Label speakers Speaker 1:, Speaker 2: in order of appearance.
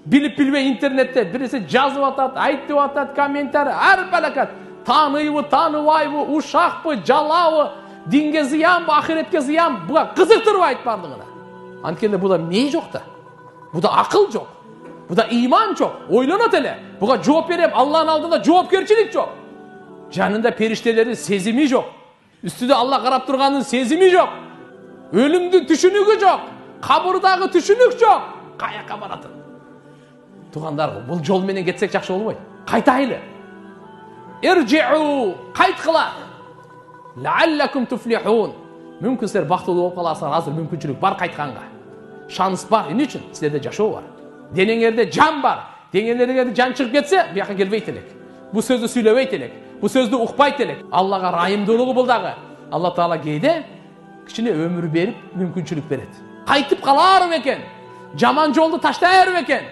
Speaker 1: Bilip bilбей интернетте birisi жазып атат, айтып атат, комментарий, ар балакат. Таныйбы, тааныбайбы, ушакпы, жалабы, динге зыянбы, ахиретке зыян, буга кызыктырбайт бардыгына. Анткенде буда эмне жок да? Буда акыл жок. Буда иман жок. Ойлонот эле. Буга жооп берем, Аллахтын алдында жоопкерчилик жок. Жанында периштелердин сезими жок. Үстүдө Аллах карап турганын сезими жок. Өлүмдүн түшүнүгү жок. Кабырдагы түшүнүк жок. Каяка баратын? Тугандар, бул жол менен кетсек жакшы болбойт. Кайтайлы. Иржиу, кайткыла. Лааллакум туфлихун. Мүмкүн силер бактылуу болуп каласыңар, азыр мүмкүнчүлүк бар кайтканга. Шанс бар, эмне үчүн? Силерде жашоо бар. Денеңерде жан бар. Денеңерде жан чыгып кетсе, бияка келбейт элек. Бу сөздү сүйлөбөйт элек. Бу сөздү укпайт элек. Аллага райымдуулугу бул дагы. Алла Таала кейде кичине өмүр берип, мүмкүнчүлүк берет. Кайтып каларым экен. Жаман жолду таштайарым экен.